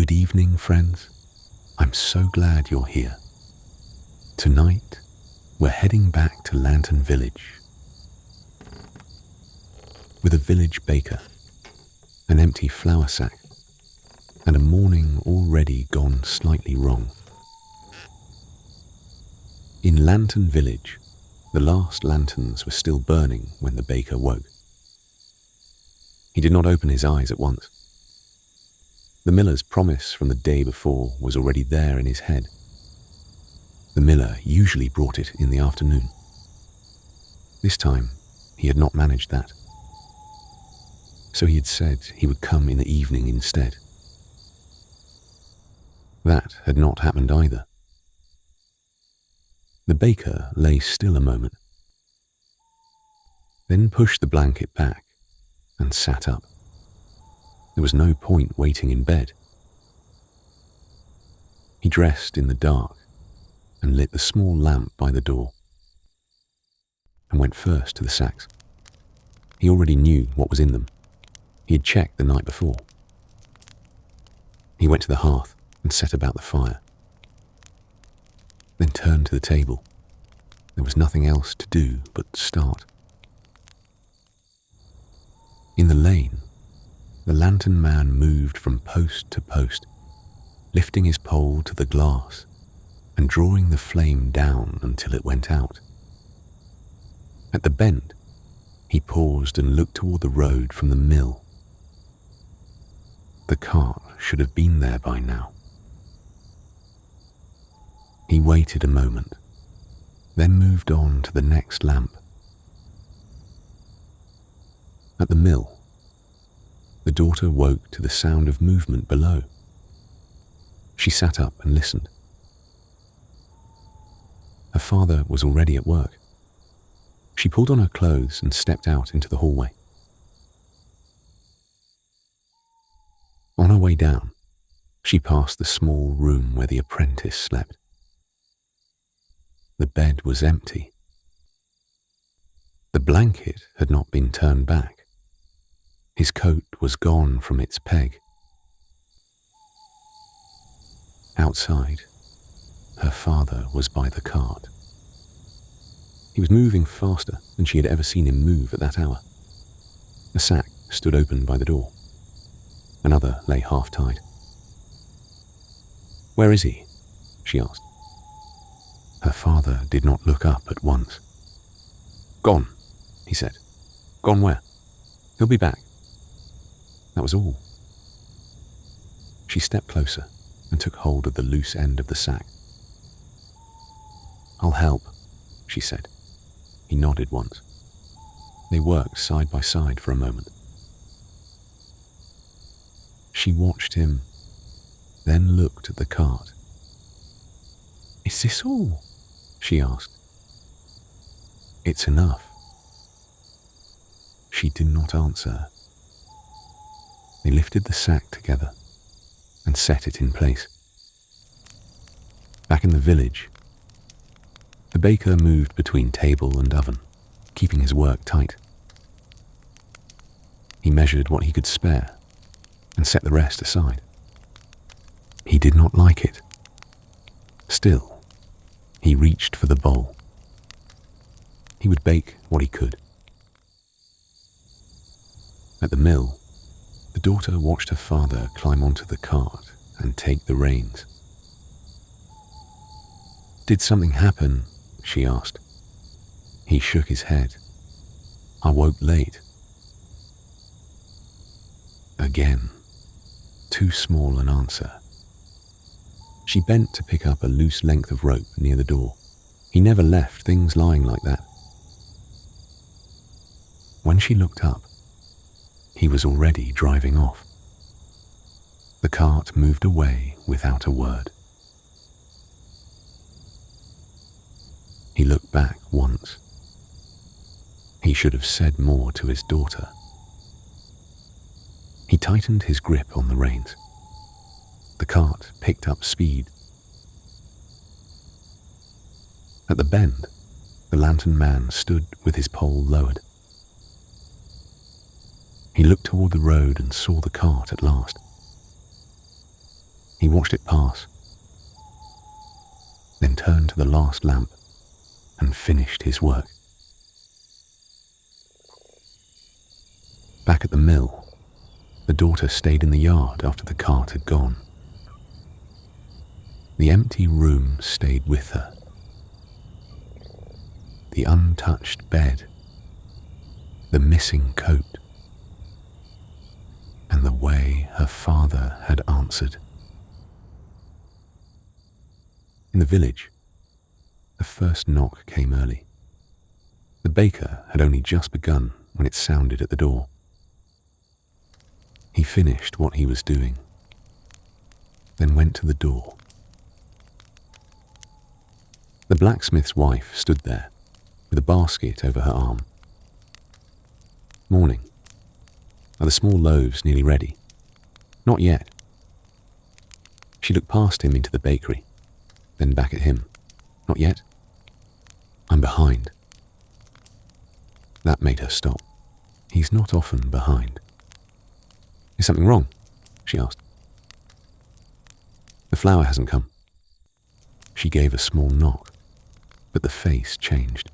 Good evening, friends. I'm so glad you're here. Tonight, we're heading back to Lantern Village. With a village baker, an empty flour sack, and a morning already gone slightly wrong. In Lantern Village, the last lanterns were still burning when the baker woke. He did not open his eyes at once. The miller's promise from the day before was already there in his head. The miller usually brought it in the afternoon. This time, he had not managed that. So he had said he would come in the evening instead. That had not happened either. The baker lay still a moment, then pushed the blanket back and sat up. There was no point waiting in bed. He dressed in the dark and lit the small lamp by the door and went first to the sacks. He already knew what was in them. He had checked the night before. He went to the hearth and set about the fire, then turned to the table. There was nothing else to do but start. In the lane, the lantern man moved from post to post, lifting his pole to the glass and drawing the flame down until it went out. At the bend, he paused and looked toward the road from the mill. The cart should have been there by now. He waited a moment, then moved on to the next lamp. At the mill, the daughter woke to the sound of movement below. She sat up and listened. Her father was already at work. She pulled on her clothes and stepped out into the hallway. On her way down, she passed the small room where the apprentice slept. The bed was empty. The blanket had not been turned back. His coat was gone from its peg. Outside, her father was by the cart. He was moving faster than she had ever seen him move at that hour. A sack stood open by the door. Another lay half-tied. "Where is he?" she asked. Her father did not look up at once. "Gone," he said. "Gone where?" "He'll be back." That was all. She stepped closer and took hold of the loose end of the sack. "I'll help," she said. He nodded once. They worked side by side for a moment. She watched him, then looked at the cart. "Is this all?" she asked. "It's enough." She did not answer. They lifted the sack together and set it in place. Back in the village, the baker moved between table and oven, keeping his work tight. He measured what he could spare and set the rest aside. He did not like it. Still, he reached for the bowl. He would bake what he could. At the mill, the daughter watched her father climb onto the cart and take the reins. "Did something happen?" she asked. He shook his head. "I woke late." Again, too small an answer. She bent to pick up a loose length of rope near the door. He never left things lying like that. When she looked up, he was already driving off. The cart moved away without a word. He looked back once. He should have said more to his daughter. He tightened his grip on the reins. The cart picked up speed. At the bend, the lantern man stood with his pole lowered. He looked toward the road and saw the cart at last. He watched it pass, then turned to the last lamp and finished his work. Back at the mill, the daughter stayed in the yard after the cart had gone. The empty room stayed with her. The untouched bed, the missing coat, and the way her father had answered. In the village, the first knock came early. The baker had only just begun when it sounded at the door. He finished what he was doing, then went to the door. The blacksmith's wife stood there with a basket over her arm. "Morning. Are the small loaves nearly ready?" "Not yet." She looked past him into the bakery, then back at him. "Not yet?" "I'm behind." That made her stop. He's not often behind. "Is something wrong?" she asked. "The flour hasn't come." She gave a small knock, but the face changed.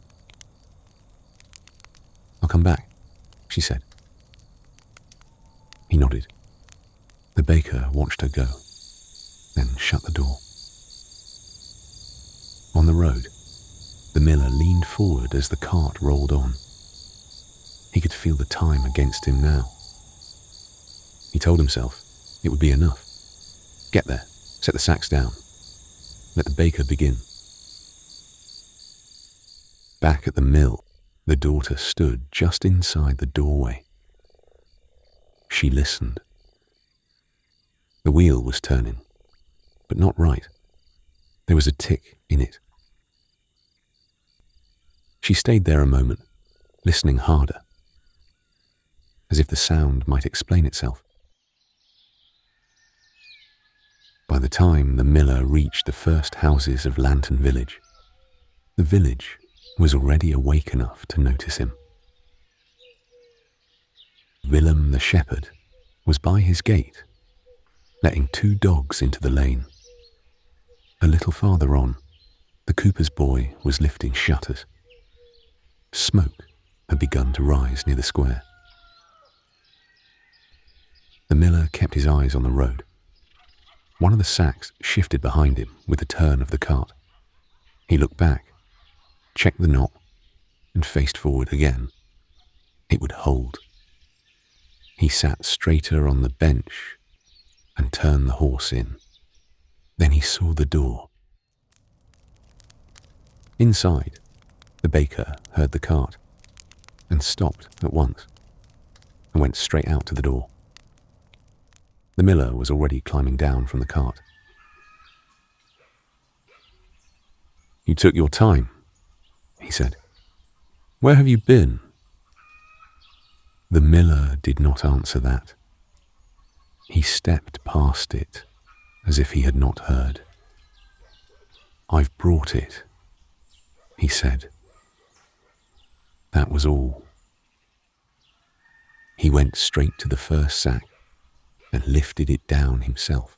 "I'll come back," she said. He nodded. The baker watched her go, then shut the door. On the road, the miller leaned forward as the cart rolled on. He could feel the time against him now. He told himself it would be enough. Get there, set the sacks down, let the baker begin. Back at the mill, the daughter stood just inside the doorway. She listened. The wheel was turning, but not right. There was a tick in it. She stayed there a moment, listening harder, as if the sound might explain itself. By the time the miller reached the first houses of Lantern Village, the village was already awake enough to notice him. Willem the shepherd was by his gate, letting 2 dogs into the lane. A little farther on, the cooper's boy was lifting shutters. Smoke had begun to rise near the square. The miller kept his eyes on the road. One of the sacks shifted behind him with the turn of the cart. He looked back, checked the knot, and faced forward again. It would hold. He sat straighter on the bench and turned the horse in. Then he saw the door. Inside, the baker heard the cart and stopped at once and went straight out to the door. The miller was already climbing down from the cart. "You took your time," he said. "Where have you been?" The miller did not answer that. He stepped past it as if he had not heard. "I've brought it," he said. That was all. He went straight to the first sack and lifted it down himself.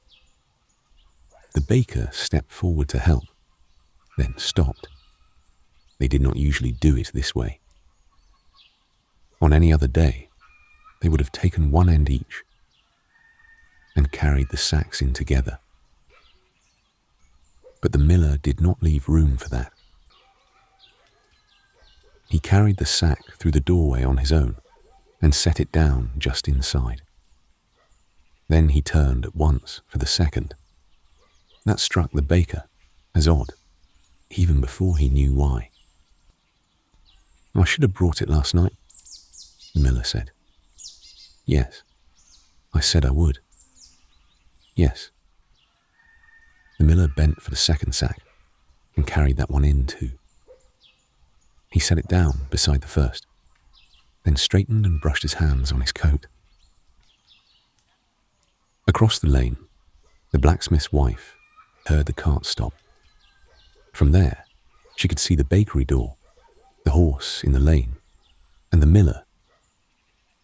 The baker stepped forward to help, then stopped. They did not usually do it this way. On any other day, they would have taken one end each and carried the sacks in together. But the miller did not leave room for that. He carried the sack through the doorway on his own and set it down just inside. Then he turned at once for the second. That struck the baker as odd, even before he knew why. "I should have brought it last night," the miller said. "Yes, I said I would." "Yes." The miller bent for the second sack and carried that one in too. He set it down beside the first, then straightened and brushed his hands on his coat. Across the lane, the blacksmith's wife heard the cart stop. From there, she could see the bakery door, the horse in the lane, and the miller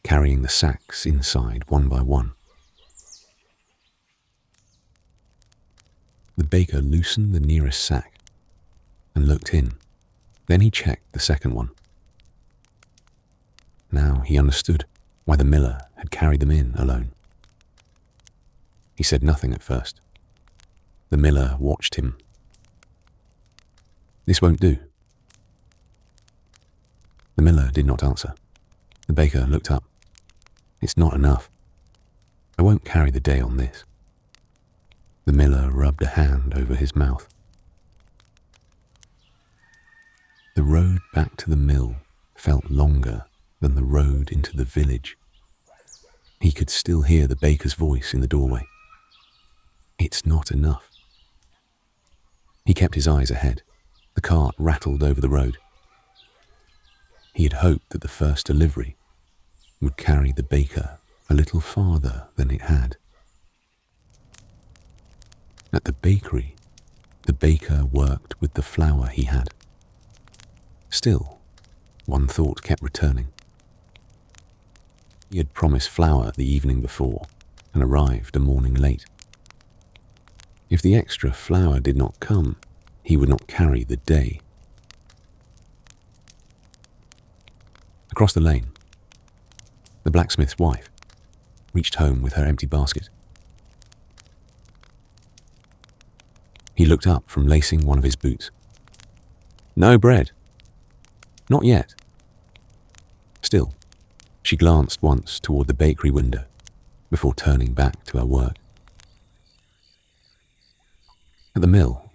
carrying the sacks inside one by one. The baker loosened the nearest sack and looked in. Then he checked the second one. Now he understood why the miller had carried them in alone. He said nothing at first. The miller watched him. "This won't do." The miller did not answer. The baker looked up. "It's not enough. I won't carry the day on this." The miller rubbed a hand over his mouth. The road back to the mill felt longer than the road into the village. He could still hear the baker's voice in the doorway. "It's not enough." He kept his eyes ahead. The cart rattled over the road. He had hoped that the first delivery would carry the baker a little farther than it had. At the bakery, the baker worked with the flour he had. Still, one thought kept returning. He had promised flour the evening before and arrived a morning late. If the extra flour did not come, he would not carry the day. Across the lane, the blacksmith's wife reached home with her empty basket. He looked up from lacing one of his boots. "No bread." "Not yet." Still, she glanced once toward the bakery window before turning back to her work. At the mill,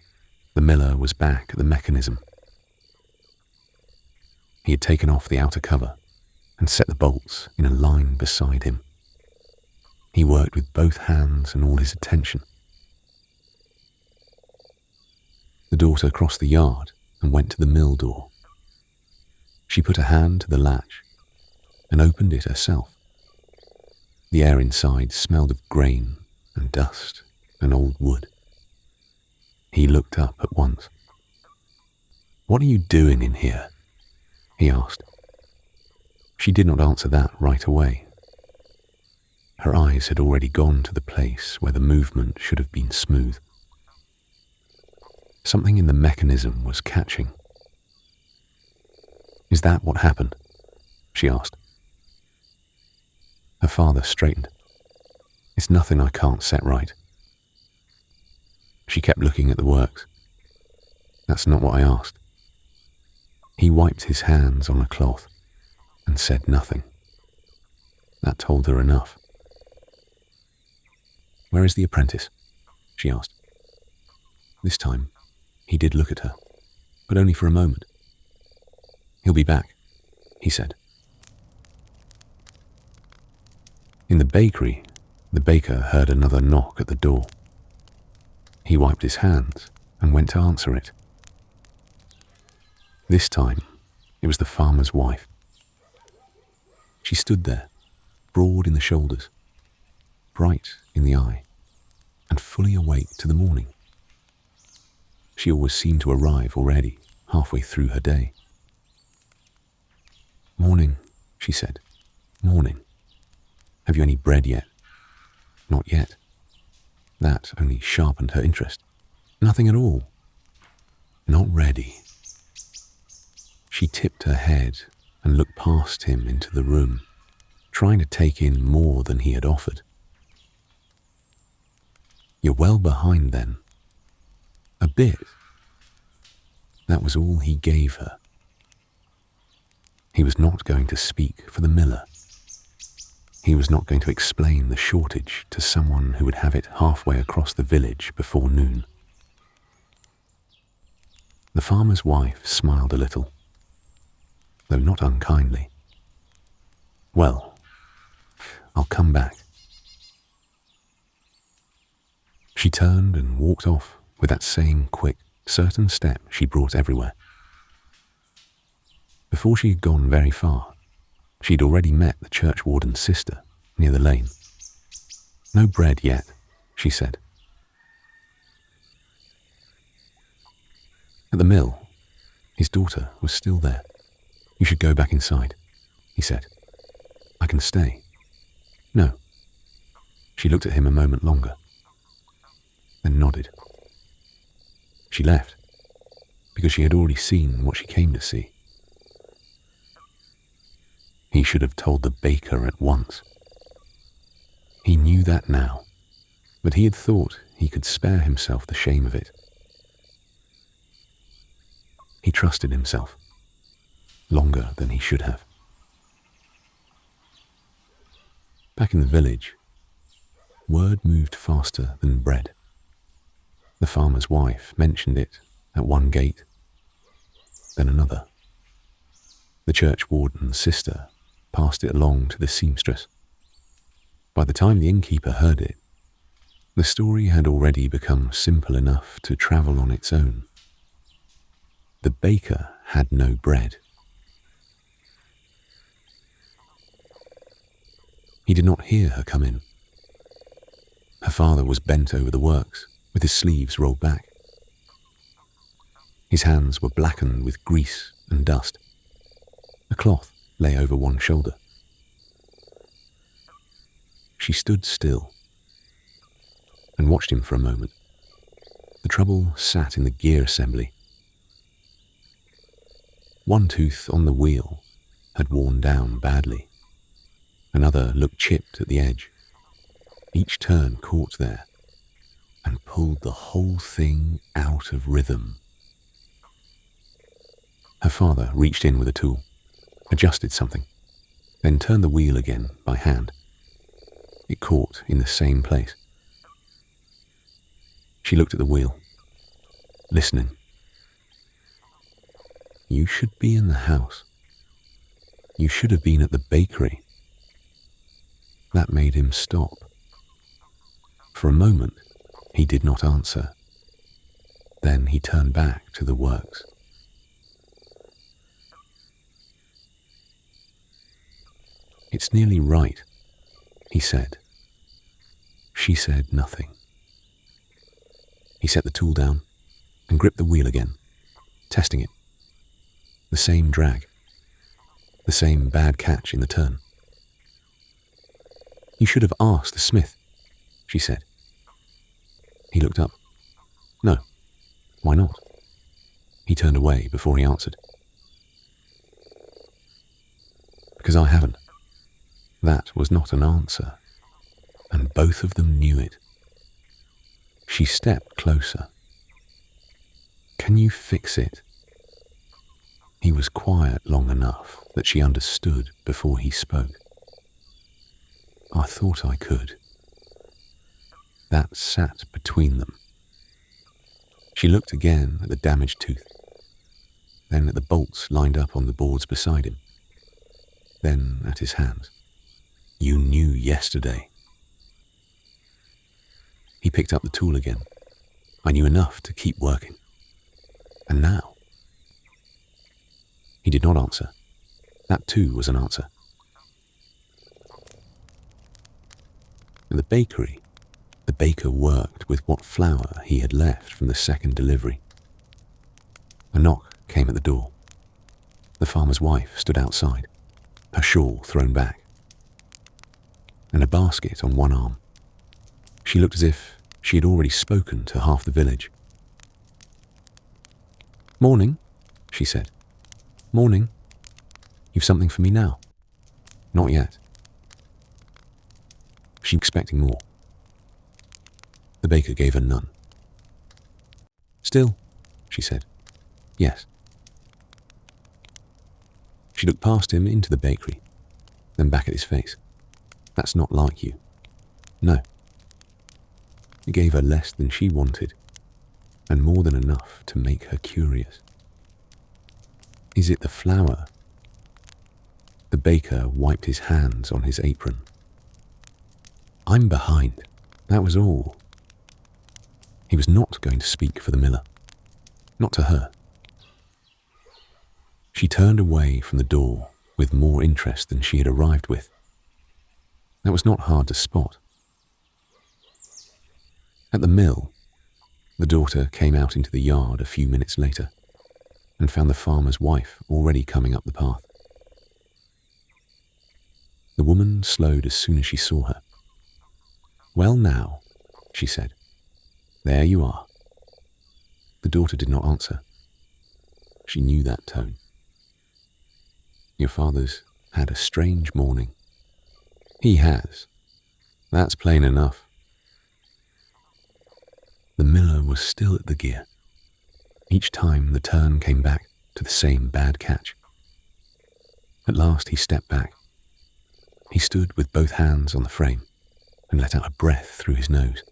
the miller was back at the mechanism. He had taken off the outer cover and set the bolts in a line beside him. He worked with both hands and all his attention. The daughter crossed the yard and went to the mill door. She put a hand to the latch and opened it herself. The air inside smelled of grain and dust and old wood. He looked up at once. "What are you doing in here?" he asked. She did not answer that right away. Her eyes had already gone to the place where the movement should have been smooth. Something in the mechanism was catching. "Is that what happened?" she asked. Her father straightened. "It's nothing I can't set right." She kept looking at the works. "That's not what I asked." He wiped his hands on a cloth and said nothing. That told her enough. "Where is the apprentice?" she asked. This time, he did look at her, but only for a moment. "He'll be back," he said. In the bakery, the baker heard another knock at the door. He wiped his hands and went to answer it. This time, it was the farmer's wife. She stood there, broad in the shoulders, bright in the eye, and fully awake to the morning. She always seemed to arrive already, halfway through her day. "Morning," she said. "Morning. Have you any bread yet?" "Not yet." That only sharpened her interest. "Nothing at all." "Not ready." She tipped her head and looked past him into the room, trying to take in more than he had offered. "You're well behind then." "A bit." That was all he gave her. He was not going to speak for the miller. He was not going to explain the shortage to someone who would have it halfway across the village before noon. The farmer's wife smiled a little, though not unkindly. "Well, I'll come back." She turned and walked off with that same quick, certain step she brought everywhere. Before she had gone very far, she'd already met the churchwarden's sister near the lane. "No bread yet," she said. At the mill, his daughter was still there. "You should go back inside," he said. "I can stay." "No." She looked at him a moment longer, then nodded. She left because she had already seen what she came to see. He should have told the baker at once. He knew that now, but he had thought he could spare himself the shame of it. He trusted himself longer than he should have. Back in the village, word moved faster than bread. The farmer's wife mentioned it at one gate, then another. The church warden's sister passed it along to the seamstress. By the time the innkeeper heard it, the story had already become simple enough to travel on its own. The baker had no bread. He did not hear her come in. Her father was bent over the works, with his sleeves rolled back. His hands were blackened with grease and dust. A cloth lay over one shoulder. She stood still and watched him for a moment. The trouble sat in the gear assembly. One tooth on the wheel had worn down badly. Another looked chipped at the edge. Each turn caught there and pulled the whole thing out of rhythm. Her father reached in with a tool, adjusted something, then turned the wheel again by hand. It caught in the same place. She looked at the wheel, listening. You should be in the house. You should have been at the bakery. That made him stop. For a moment, he did not answer. Then he turned back to the works. It's nearly right, he said. She said nothing. He set the tool down and gripped the wheel again, testing it. The same drag, the same bad catch in the turn. You should have asked the smith, she said. He looked up. No, why not? He turned away before he answered. Because I haven't. That was not an answer, and both of them knew it. She stepped closer. Can you fix it? He was quiet long enough that she understood before he spoke. I thought I could. That sat between them. She looked again at the damaged tooth, then at the bolts lined up on the boards beside him, then at his hands. You knew yesterday. He picked up the tool again. I knew enough to keep working. And now? He did not answer. That too was an answer. At the bakery, the baker worked with what flour he had left from the second delivery. A knock came at the door. The farmer's wife stood outside, her shawl thrown back, and a basket on one arm. She looked as if she had already spoken to half the village. Morning, she said. Morning. You've something for me now? Not yet. She was expecting more. The baker gave her none. Still, she said. Yes. She looked past him into the bakery, then back at his face. That's not like you. No. It gave her less than she wanted, and more than enough to make her curious. Is it the flour? The baker wiped his hands on his apron. I'm behind, that was all. He was not going to speak for the miller. Not to her. She turned away from the door with more interest than she had arrived with. That was not hard to spot. At the mill, the daughter came out into the yard a few minutes later and found the farmer's wife already coming up the path. The woman slowed as soon as she saw her. Well now, she said, there you are. The daughter did not answer. She knew that tone. Your father's had a strange morning. He has. That's plain enough. The miller was still at the gear. Each time the turn came back to the same bad catch. At last he stepped back. He stood with both hands on the frame and let out a breath through his nose.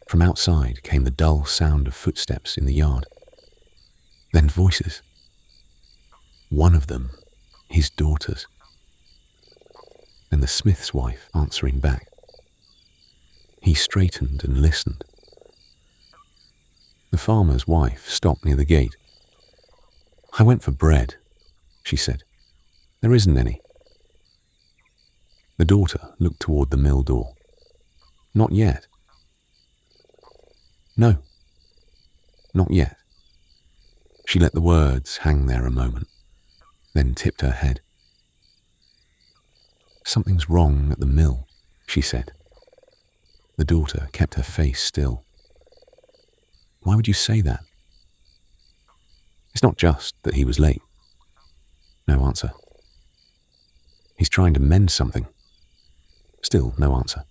From outside came the dull sound of footsteps in the yard. Then voices. One of them, his daughter's. And the smith's wife answering back. He straightened and listened. The farmer's wife stopped near the gate. I went for bread, she said. There isn't any. The daughter looked toward the mill door. Not yet. No, not yet. She let the words hang there a moment, then tipped her head. Something's wrong at the mill, she said. The daughter kept her face still. Why would you say that? It's not just that he was late. No answer. He's trying to mend something. Still no answer.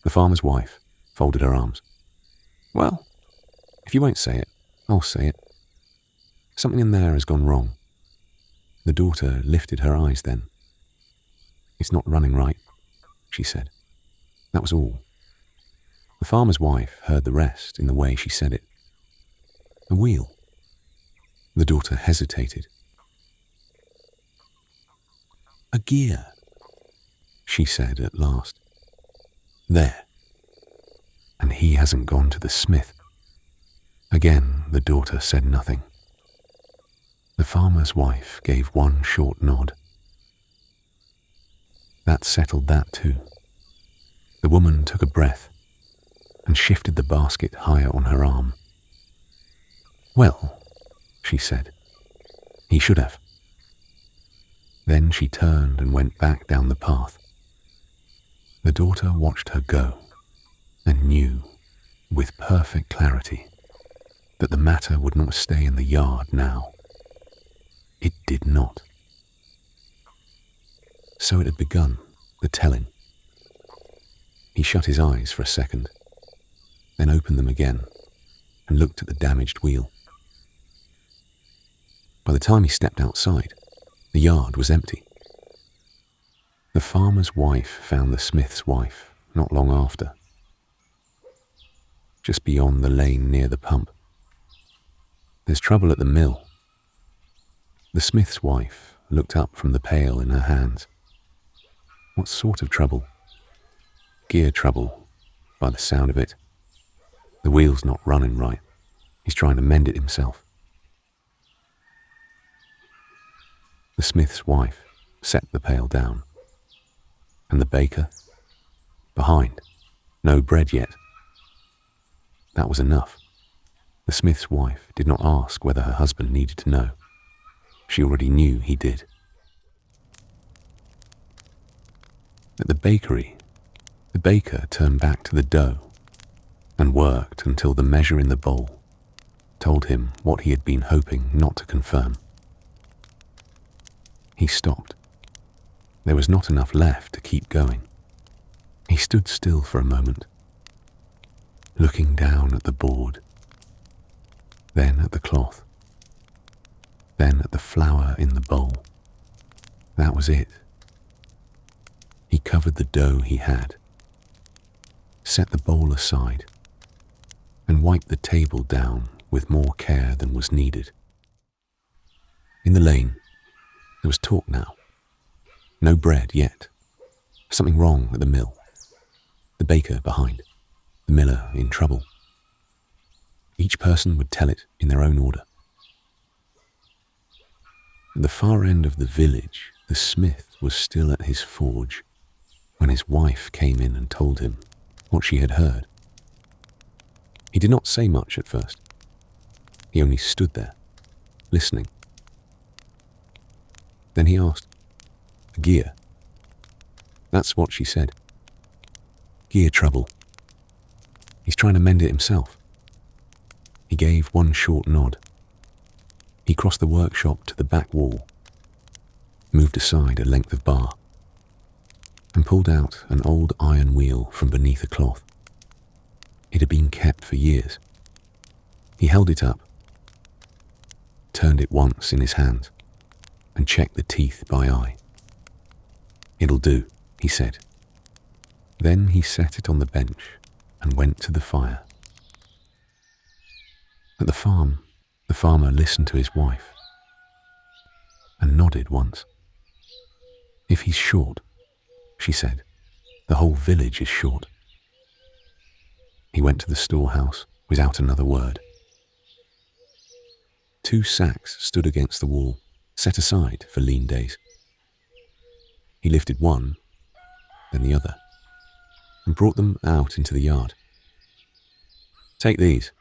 The farmer's wife folded her arms. Well, if you won't say it, I'll say it. Something in there has gone wrong. The daughter lifted her eyes then. It's not running right, she said. That was all. The farmer's wife heard the rest in the way she said it. A wheel. The daughter hesitated. A gear, she said at last. There. And he hasn't gone to the smith. Again, the daughter said nothing. The farmer's wife gave one short nod. That settled that too. The woman took a breath and shifted the basket higher on her arm. Well, she said, he should have. Then she turned and went back down the path. The daughter watched her go and knew, with perfect clarity, that the matter would not stay in the yard now. It did not. So it had begun, the telling. He shut his eyes for a second, then opened them again and looked at the damaged wheel. By the time he stepped outside, the yard was empty. The farmer's wife found the smith's wife not long after, just beyond the lane near the pump. There's trouble at the mill. The smith's wife looked up from the pail in her hands. What sort of trouble? Gear trouble, by the sound of it. The wheel's not running right. He's trying to mend it himself. The smith's wife set the pail down. And the baker? Behind. No bread yet. That was enough. The smith's wife did not ask whether her husband needed to know. She already knew he did. At the bakery, the baker turned back to the dough and worked until the measure in the bowl told him what he had been hoping not to confirm. He stopped. There was not enough left to keep going. He stood still for a moment, looking down at the board, then at the cloth, then at the flour in the bowl. That was it. He covered the dough he had, set the bowl aside, and wiped the table down with more care than was needed. In the lane, there was talk now. No bread yet. Something wrong at the mill. The baker behind. The miller in trouble. Each person would tell it in their own order. At the far end of the village, the smith was still at his forge when his wife came in and told him what she had heard. He did not say much at first. He only stood there, listening. Then he asked, "A gear?" That's what she said. Gear trouble. He's trying to mend it himself. He gave one short nod. He crossed the workshop to the back wall, moved aside a length of bar, and pulled out an old iron wheel from beneath a cloth. It had been kept for years. He held it up, turned it once in his hands, and checked the teeth by eye. "It'll do," he said. Then he set it on the bench and went to the fire. At the farm, the farmer listened to his wife and nodded once. "If he's short," she said, "the whole village is short." He went to the storehouse without another word. 2 sacks stood against the wall, set aside for lean days. He lifted one, then the other, and brought them out into the yard. "Take these,"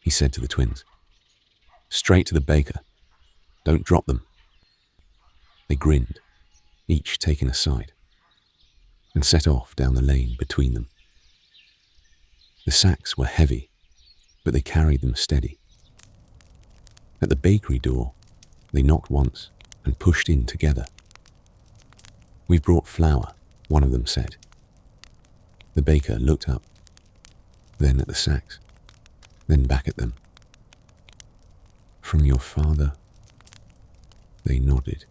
he said to the twins. "Straight to the baker. Don't drop them." They grinned, each taking a side, and set off down the lane between them. The sacks were heavy, but they carried them steady. At the bakery door, they knocked once and pushed in together. "We've brought flour," one of them said. The baker looked up, then at the sacks, then back at them. "From your father?" They nodded.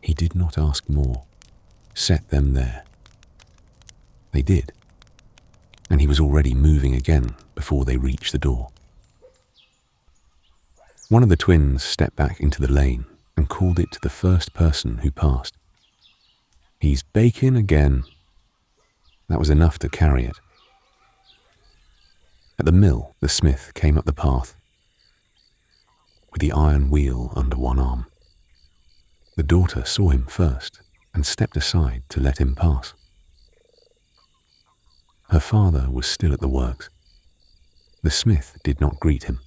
He did not ask more. Set them there. They did, and he was already moving again before they reached the door. One of the twins stepped back into the lane and called it to the first person who passed. "He's baking again." That was enough to carry it. At the mill, the smith came up the path with the iron wheel under one arm. The daughter saw him first and stepped aside to let him pass. Her father was still at the works. The smith did not greet him.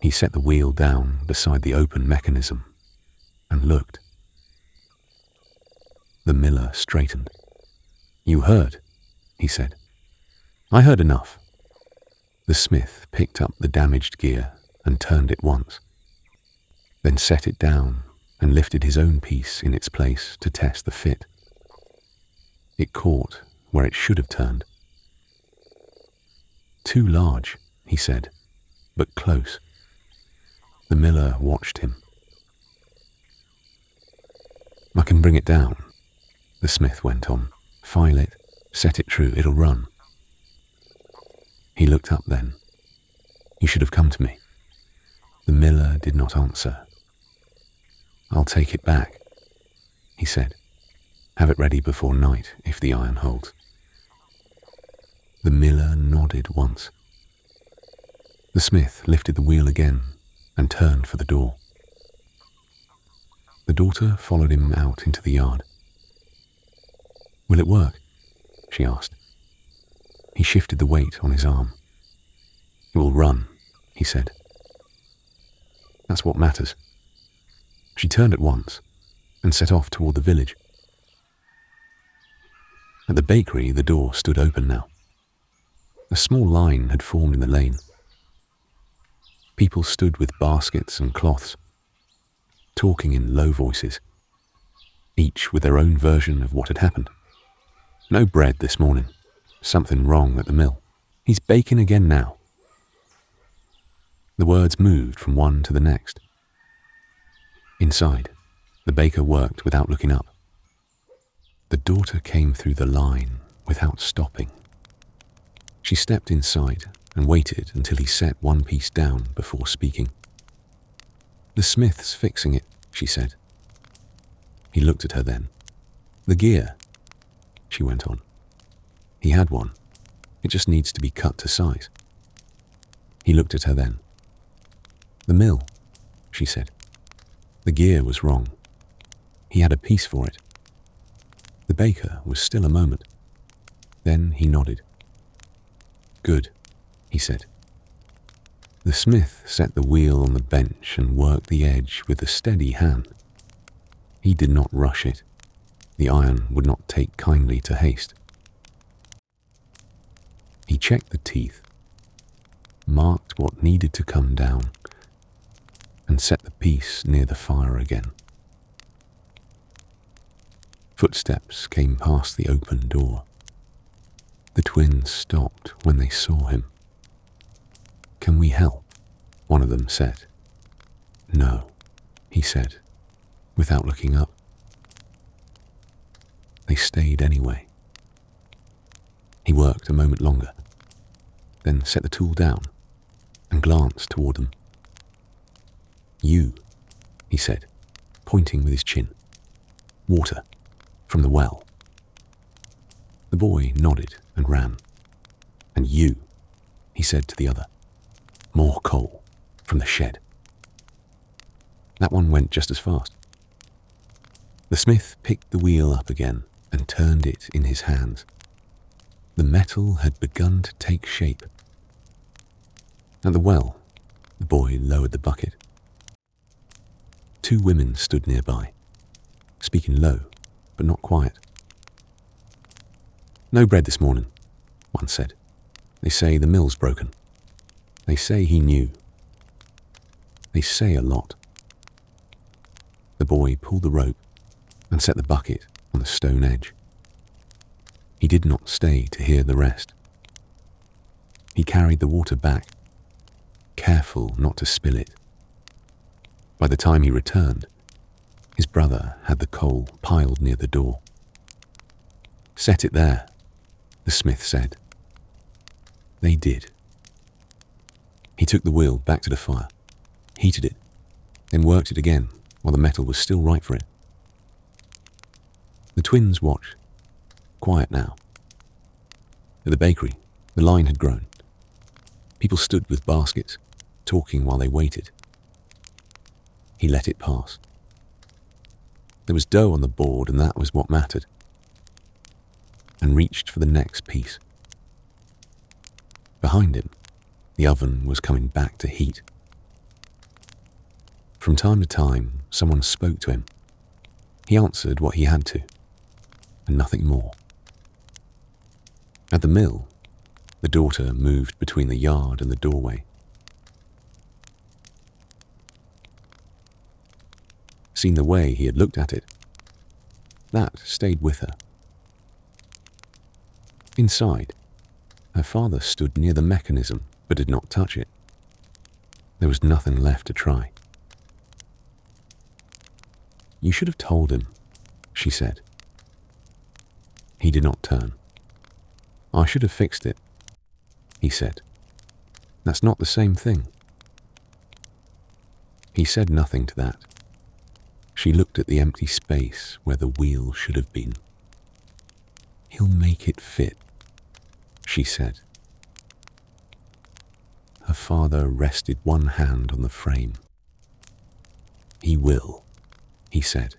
He set the wheel down beside the open mechanism and looked. The miller straightened. "You heard," he said. "I heard enough." The smith picked up the damaged gear and turned it once, then set it down and lifted his own piece in its place to test the fit. It caught where it should have turned. "Too large," he said, "but close." The miller watched him. "I can bring it down," the smith went on. "File it, set it true, it'll run." He looked up then. "You should have come to me." The miller did not answer. "I'll take it back," he said. "Have it ready before night if the iron holds." The miller nodded once. The smith lifted the wheel again and turned for the door. The daughter followed him out into the yard. "Will it work?" she asked. He shifted the weight on his arm. "It will run," he said. "That's what matters." She turned at once and set off toward the village. At the bakery, the door stood open now. A small line had formed in the lane. People stood with baskets and cloths, talking in low voices, each with their own version of what had happened. "No bread this morning. Something wrong at the mill. He's baking again now." The words moved from one to the next. Inside, the baker worked without looking up. The daughter came through the line without stopping. She stepped inside and waited until he set one piece down before speaking. "The smith's fixing it," she said. He looked at her then. "The gear," she went on. "He had one. It just needs to be cut to size." He looked at her then. "The mill," she said. "The gear was wrong. He had a piece for it." The baker was still a moment. Then he nodded. "Good," he said. The smith set the wheel on the bench and worked the edge with a steady hand. He did not rush it. The iron would not take kindly to haste. He checked the teeth, marked what needed to come down and set the piece near the fire again. Footsteps came past the open door. The twins stopped when they saw him. "Can we help?" one of them said. "No," he said, without looking up. They stayed anyway. He worked a moment longer, then set the tool down and glanced toward them. "You," he said, pointing with his chin. "Water, from the well." The boy nodded and ran. "And you," he said to the other. "More coal, from the shed." That one went just as fast. The smith picked the wheel up again and turned it in his hands. The metal had begun to take shape. At the well, the boy lowered the bucket. Two women stood nearby, speaking low, but not quiet. "No bread this morning," one said. "They say the mill's broken. They say he knew. They say a lot." The boy pulled the rope and set the bucket on the stone edge. He did not stay to hear the rest. He carried the water back, careful not to spill it. By the time he returned, his brother had the coal piled near the door. "Set it there," the smith said. They did. He took the wheel back to the fire, heated it, then worked it again while the metal was still right for it. The twins watched, quiet now. At the bakery, the line had grown. People stood with baskets, talking while they waited. He let it pass. There was dough on the board, and that was what mattered, and reached for the next piece. Behind him, the oven was coming back to heat. From time to time, someone spoke to him. He answered what he had to, and nothing more. At the mill, the daughter moved between the yard and the doorway. Seen the way he had looked at it, that stayed with her. Inside, her father stood near the mechanism but did not touch it. There was nothing left to try. "You should have told him," she said. He did not turn. "I should have fixed it," he said. "That's not the same thing." He said nothing to that. She looked at the empty space where the wheel should have been. "He'll make it fit," she said. Her father rested one hand on the frame. "He will," he said.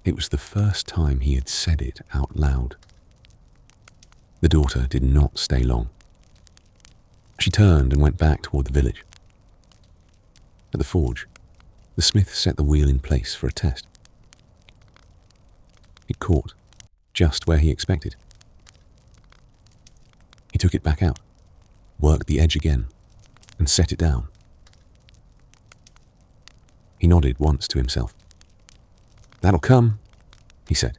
It was the first time he had said it out loud. The daughter did not stay long. She turned and went back toward the village. At the forge, the smith set the wheel in place for a test. It caught, just where he expected. He took it back out, worked the edge again, and set it down. He nodded once to himself. "That'll come," he said.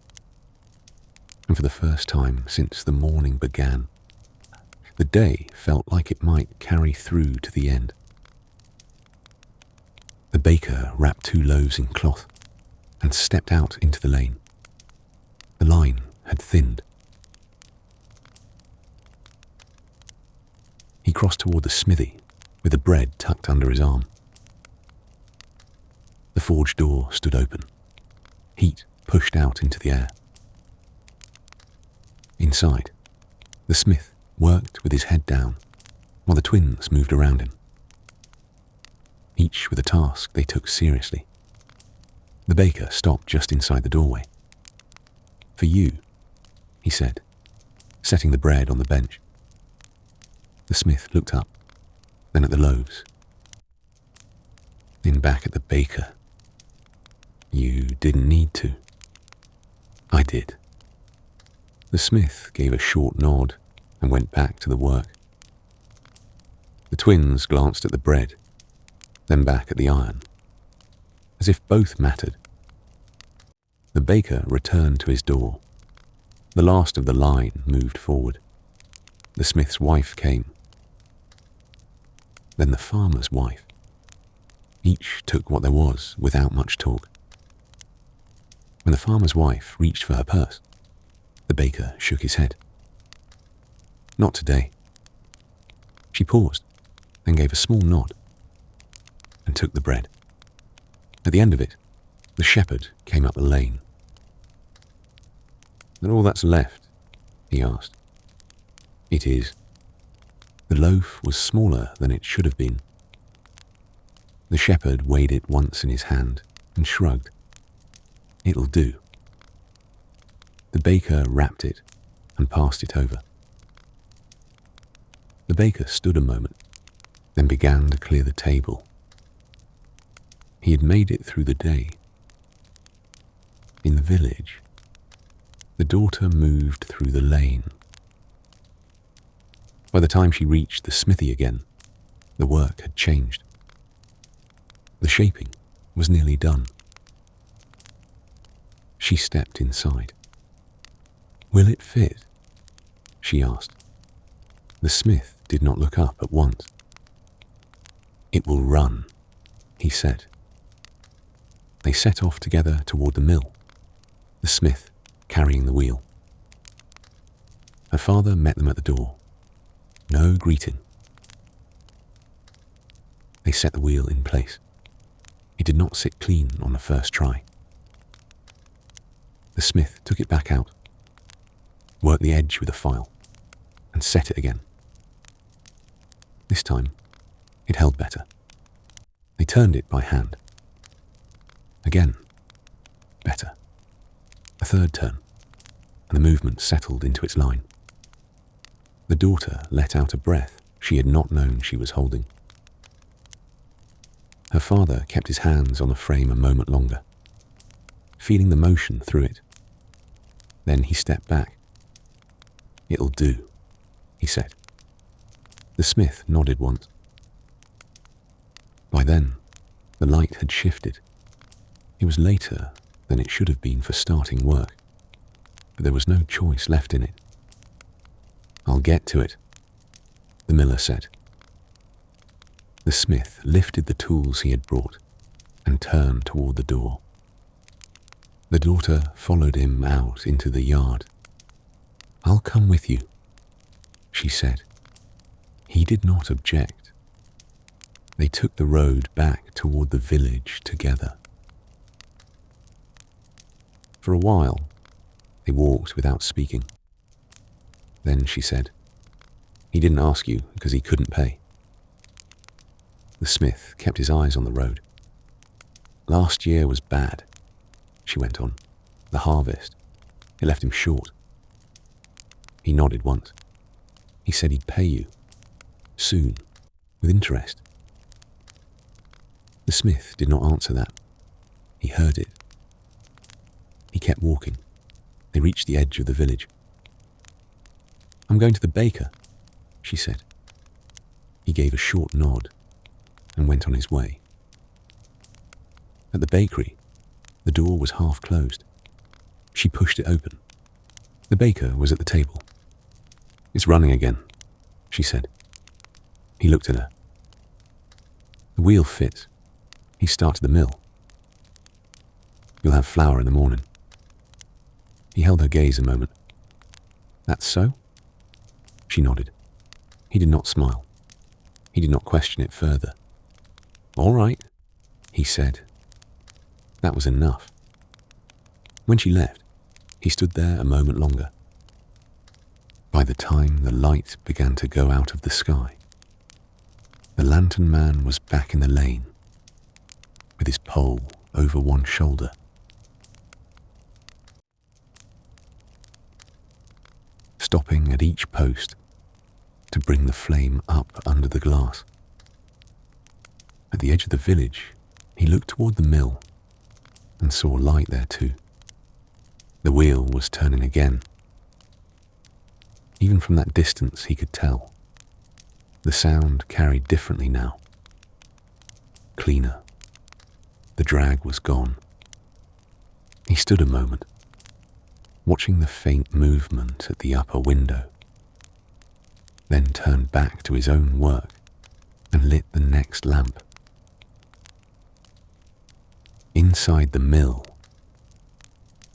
And for the first time since the morning began, the day felt like it might carry through to the end. The baker wrapped 2 loaves in cloth and stepped out into the lane. The line had thinned. He crossed toward the smithy with the bread tucked under his arm. The forge door stood open. Heat pushed out into the air. Inside, the smith worked with his head down while the twins moved around him, each with a task they took seriously. The baker stopped just inside the doorway. "For you," he said, setting the bread on the bench. The smith looked up, then at the loaves, then back at the baker. "You didn't need to." "I did." The smith gave a short nod and went back to the work. The twins glanced at the bread, then back at the iron, as if both mattered. The baker returned to his door. The last of the line moved forward. The smith's wife came. Then the farmer's wife. Each took what there was without much talk. When the farmer's wife reached for her purse, the baker shook his head. Not today. She paused, then gave a small nod and took the bread. At the end of it, the shepherd came up the lane. "That all that's left?" he asked. "It is." The loaf was smaller than it should have been. The shepherd weighed it once in his hand and shrugged. "It'll do." The baker wrapped it and passed it over. The baker stood a moment, then began to clear the table. He had made it through the day. In the village, the daughter moved through the lane. By the time she reached the smithy again, the work had changed. The shaping was nearly done. She stepped inside. "Will it fit?" she asked. The smith did not look up at once. "It will run," he said. They set off together toward the mill, the smith carrying the wheel. Her father met them at the door. No greeting. They set the wheel in place. It did not sit clean on the first try. The smith took it back out, worked the edge with a file, and set it again. This time, it held better. They turned it by hand. Again, better. A third turn, and the movement settled into its line. The daughter let out a breath she had not known she was holding. Her father kept his hands on the frame a moment longer, feeling the motion through it. Then he stepped back. "It'll do," he said. The smith nodded once. By then, the light had shifted. It was later than it should have been for starting work, but there was no choice left in it. "I'll get to it," the miller said. The smith lifted the tools he had brought and turned toward the door. The daughter followed him out into the yard. "I'll come with you," she said. He did not object. They took the road back toward the village together. For a while, they walked without speaking. Then she said, "He didn't ask you because he couldn't pay." The smith kept his eyes on the road. "Last year was bad," she went on. "The harvest. It left him short." He nodded once. "He said he'd pay you. Soon. With interest." The smith did not answer that. He heard it. He kept walking. They reached the edge of the village. "I'm going to the baker," she said. He gave a short nod and went on his way. At the bakery, the door was half closed. She pushed it open. The baker was at the table. "It's running again," she said. He looked at her. "The wheel fits. He started the mill. You'll have flour in the morning." He held her gaze a moment. "That's so?" She nodded. He did not smile. He did not question it further. "All right," he said. That was enough. When she left, he stood there a moment longer. By the time the light began to go out of the sky, the lantern man was back in the lane, with his pole over one shoulder. Stopping at each post to bring the flame up under the glass. At the edge of the village, he looked toward the mill and saw light there too. The wheel was turning again. Even from that distance he could tell. The sound carried differently now. Cleaner. The drag was gone. He stood a moment, watching the faint movement at the upper window, then turned back to his own work and lit the next lamp. Inside the mill,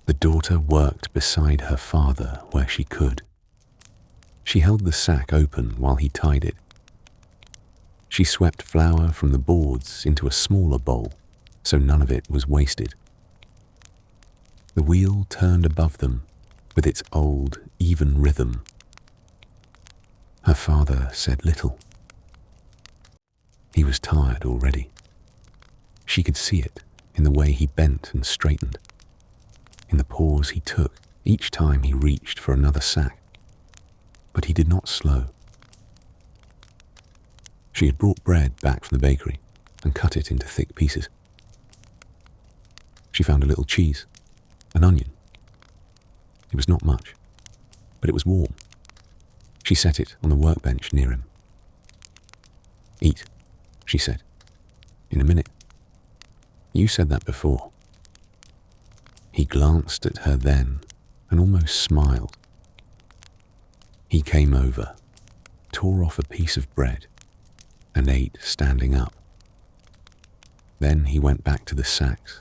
the daughter worked beside her father where she could. She held the sack open while he tied it. She swept flour from the boards into a smaller bowl so none of it was wasted. The wheel turned above them with its old, even rhythm. Her father said little. He was tired already. She could see it in the way he bent and straightened, in the pause he took each time he reached for another sack. But he did not slow. She had brought bread back from the bakery and cut it into thick pieces. She found a little cheese, an onion. It was not much, but it was warm. She set it on the workbench near him. "Eat," she said. "In a minute." "You said that before." He glanced at her then and almost smiled. He came over, tore off a piece of bread, and ate standing up. Then he went back to the sacks.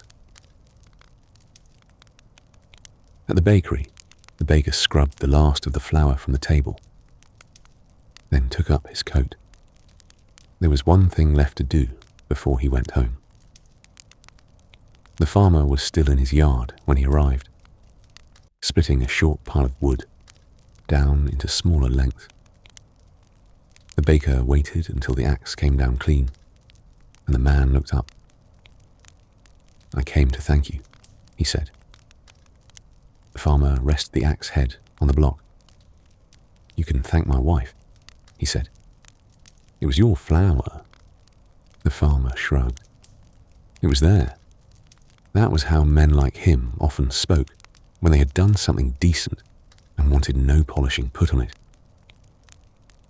At the bakery, the baker scrubbed the last of the flour from the table, then took up his coat. There was one thing left to do before he went home. The farmer was still in his yard when he arrived, splitting a short pile of wood down into smaller lengths. The baker waited until the axe came down clean, and the man looked up. "I came to thank you," he said. The farmer rested the axe head on the block. "You can thank my wife," he said. "It was your flour." The farmer shrugged. It was there. That was how men like him often spoke when they had done something decent and wanted no polishing put on it.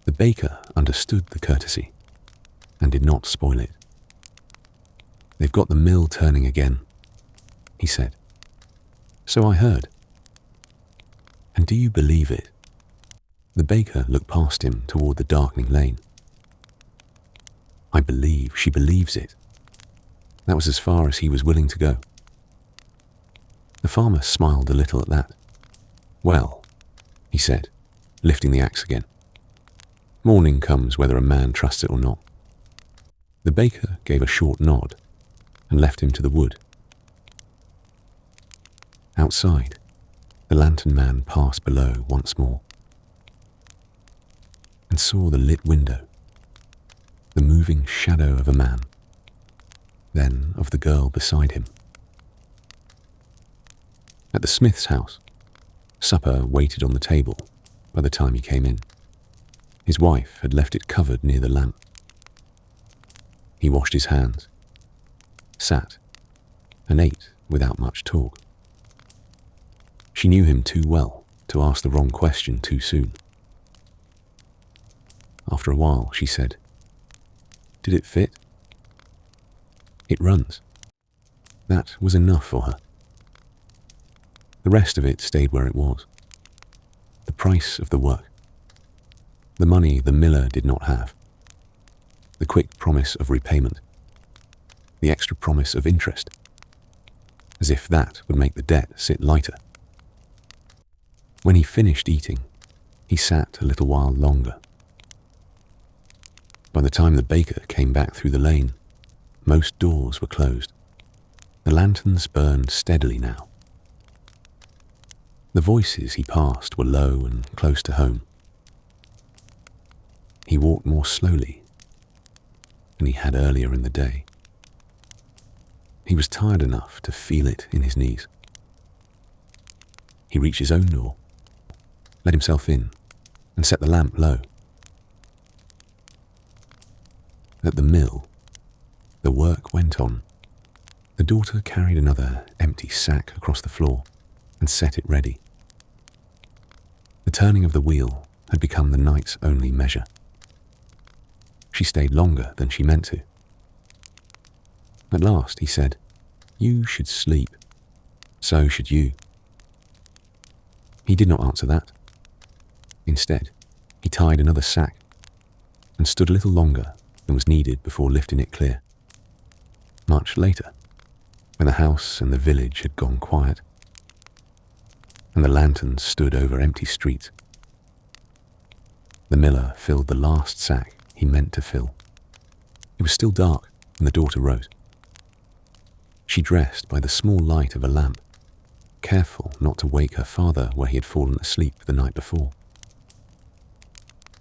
The baker understood the courtesy and did not spoil it. "They've got the mill turning again," he said. "So I heard." "And do you believe it?" The baker looked past him toward the darkening lane. "I believe she believes it." That was as far as he was willing to go. The farmer smiled a little at that. "Well," he said, lifting the axe again. "Morning comes whether a man trusts it or not." The baker gave a short nod and left him to the wood. Outside, the lantern man passed below once more and saw the lit window, the moving shadow of a man, then of the girl beside him. At the smith's house, supper waited on the table by the time he came in. His wife had left it covered near the lamp. He washed his hands, sat, and ate without much talk. She knew him too well to ask the wrong question too soon. After a while, she said, "Did it fit?" "It runs." That was enough for her. The rest of it stayed where it was. The price of the work. The money the miller did not have. The quick promise of repayment. The extra promise of interest. As if that would make the debt sit lighter. When he finished eating, he sat a little while longer. By the time the baker came back through the lane, most doors were closed. The lanterns burned steadily now. The voices he passed were low and close to home. He walked more slowly than he had earlier in the day. He was tired enough to feel it in his knees. He reached his own door, let himself in, and set the lamp low. At the mill, the work went on. The daughter carried another empty sack across the floor and set it ready. The turning of the wheel had become the night's only measure. She stayed longer than she meant to. At last he said, "You should sleep. So should you." He did not answer that. Instead, he tied another sack and stood a little longer than was needed before lifting it clear. Much later, when the house and the village had gone quiet, and the lanterns stood over empty streets, the miller filled the last sack he meant to fill. It was still dark when the daughter rose. She dressed by the small light of a lamp, careful not to wake her father where he had fallen asleep the night before.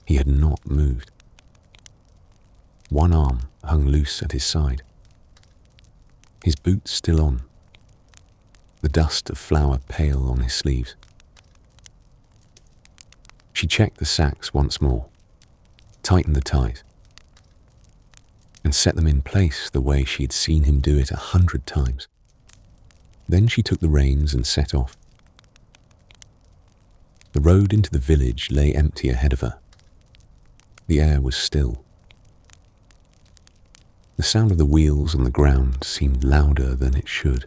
He had not moved. One arm hung loose at his side, his boots still on, the dust of flour pale on his sleeves. She checked the sacks once more, tightened the ties, and set them in place the way she had seen him do it 100 times. Then she took the reins and set off. The road into the village lay empty ahead of her. The air was still. The sound of the wheels on the ground seemed louder than it should.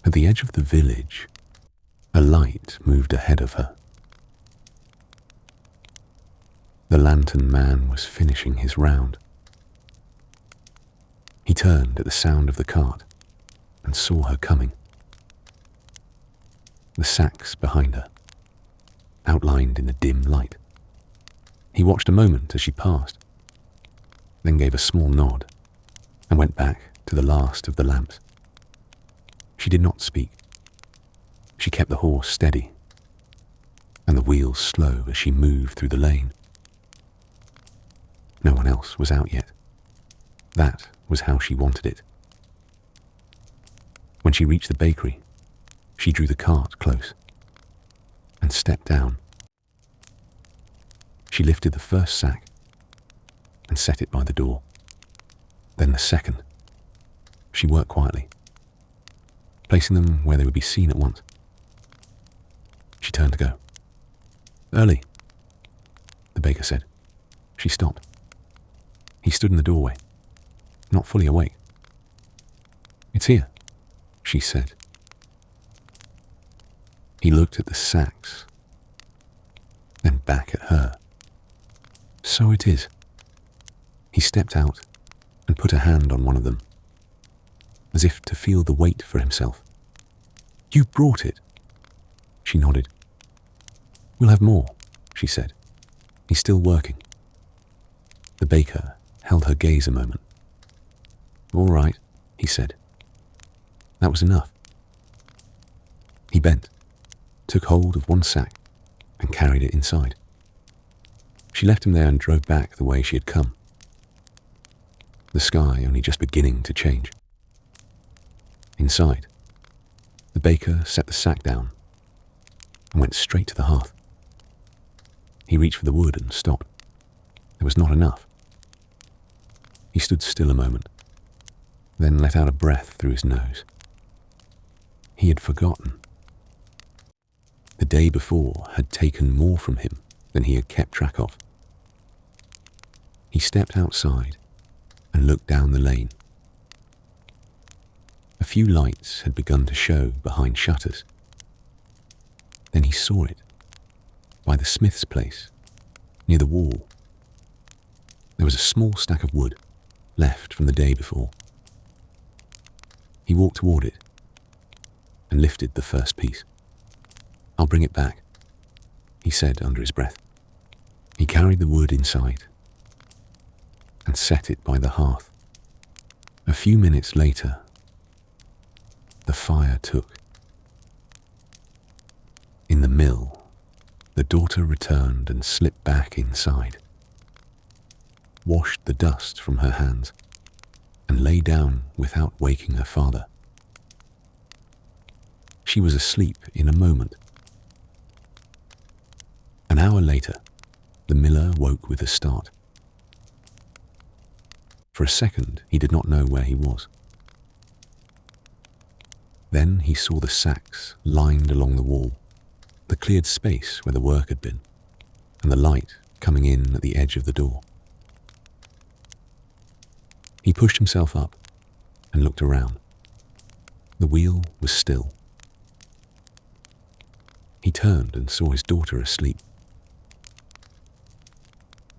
At the edge of the village, a light moved ahead of her. The lantern man was finishing his round. He turned at the sound of the cart and saw her coming. The sacks behind her, outlined in the dim light. He watched a moment as she passed, then gave a small nod and went back to the last of the lamps. She did not speak. She kept the horse steady and the wheels slow as she moved through the lane. No one else was out yet. That was how she wanted it. When she reached the bakery, she drew the cart close and stepped down. She lifted the first sack and set it by the door. Then the second. She worked quietly, placing them where they would be seen at once. She turned to go. "Early," the baker said. She stopped. He stood in the doorway, not fully awake. "It's here," she said. He looked at the sacks, then back at her. "So it is." He stepped out and put a hand on one of them, as if to feel the weight for himself. "You brought it?" She nodded. "We'll have more," she said. "He's still working." The baker held her gaze a moment. "All right," he said. That was enough. He bent, took hold of one sack, and carried it inside. She left him there and drove back the way she had come, the sky only just beginning to change. Inside, the baker set the sack down and went straight to the hearth. He reached for the wood and stopped. There was not enough. He stood still a moment, then let out a breath through his nose. He had forgotten. The day before had taken more from him than he had kept track of. He stepped outside and looked down the lane. A few lights had begun to show behind shutters. Then he saw it, by the smith's place, near the wall. There was a small stack of wood left from the day before. He walked toward it and lifted the first piece. "I'll bring it back," he said under his breath. He carried the wood inside and set it by the hearth. A few minutes later, the fire took. In the mill, the daughter returned and slipped back inside, washed the dust from her hands, and lay down without waking her father. She was asleep in a moment. An hour later, the miller woke with a start. For a second, he did not know where he was. Then he saw the sacks lined along the wall, the cleared space where the work had been, and the light coming in at the edge of the door. He pushed himself up and looked around. The wheel was still. He turned and saw his daughter asleep.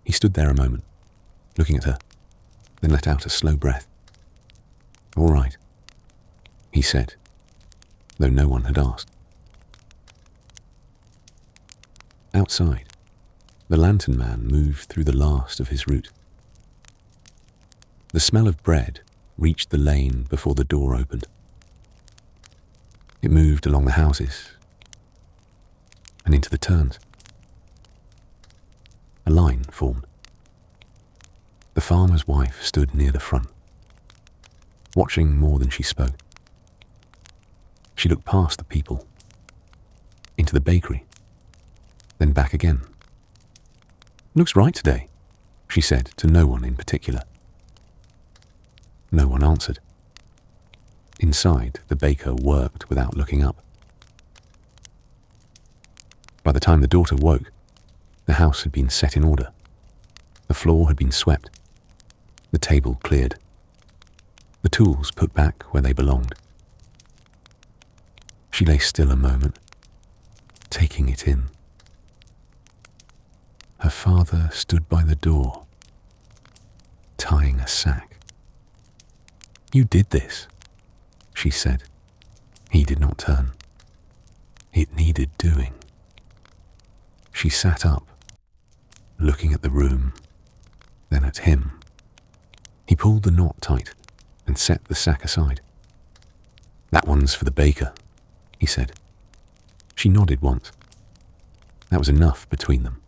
He stood there a moment, looking at her, then let out a slow breath. "All right," he said, though no one had asked. Outside, the lantern man moved through the last of his route. The smell of bread reached the lane before the door opened. It moved along the houses and into the turns. A line formed. The farmer's wife stood near the front, watching more than she spoke. She looked past the people, into the bakery, then back again. "Looks right today," she said to no one in particular. No one answered. Inside, the baker worked without looking up. By the time the daughter woke, the house had been set in order. The floor had been swept, the table cleared, the tools put back where they belonged. She lay still a moment, taking it in. Her father stood by the door, tying a sack. "You did this," she said. He did not turn. It needed doing. She sat up, looking at the room, then at him. He pulled the knot tight and set the sack aside. "That one's for the baker," he said. She nodded once. That was enough between them.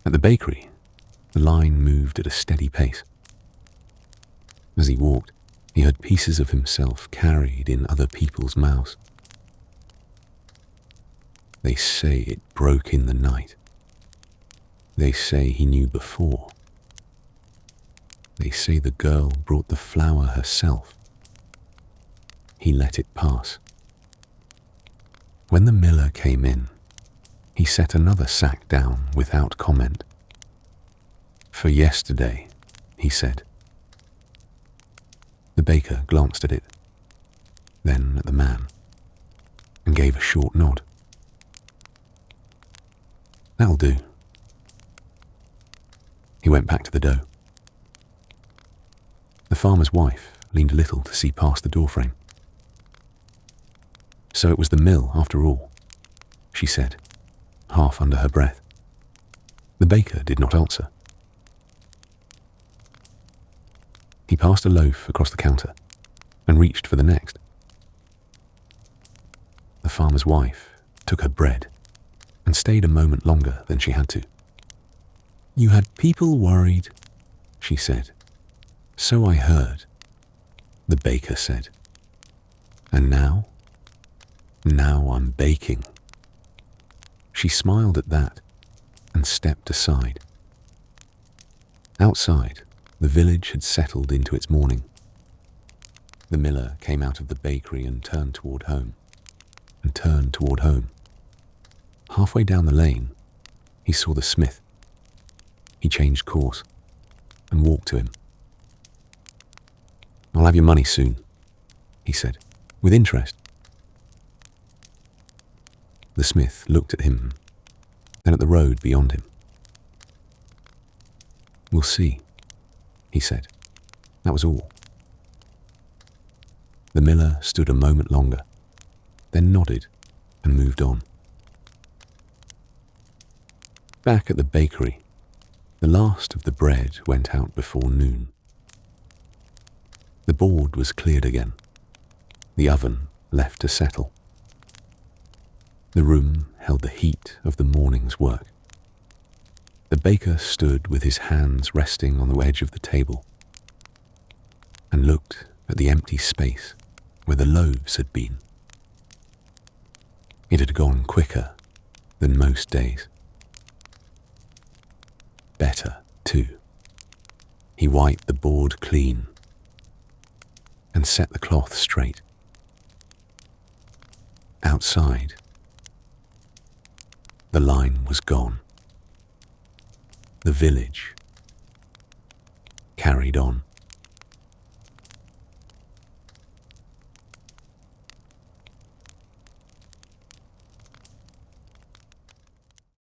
At the bakery, the line moved at a steady pace. As he walked, he heard pieces of himself carried in other people's mouths. They say it broke in the night. They say he knew before. They say the girl brought the flour herself. He let it pass. When the miller came in, he set another sack down without comment. "For yesterday," he said. The baker glanced at it, then at the man, and gave a short nod. "That'll do." He went back to the dough. The farmer's wife leaned a little to see past the doorframe. "So it was the mill after all," she said, half under her breath. The baker did not answer. He passed a loaf across the counter and reached for the next. The farmer's wife took her bread and stayed a moment longer than she had to. "You had people worried," she said. "So I heard," the baker said. "And now? Now I'm baking." She smiled at that and stepped aside. Outside, the village had settled into its morning. The miller came out of the bakery and turned toward home. Halfway down the lane, he saw the smith. He changed course and walked to him. "I'll have your money soon," he said, "with interest." The smith looked at him, then at the road beyond him. "We'll see," he said. That was all. The miller stood a moment longer, then nodded and moved on. Back at the bakery, the last of the bread went out before noon. The board was cleared again, the oven left to settle. The room held the heat of the morning's work. The baker stood with his hands resting on the edge of the table and looked at the empty space where the loaves had been. It had gone quicker than most days. Better, too. He wiped the board clean and set the cloth straight. Outside, The line was gone. The village carried on.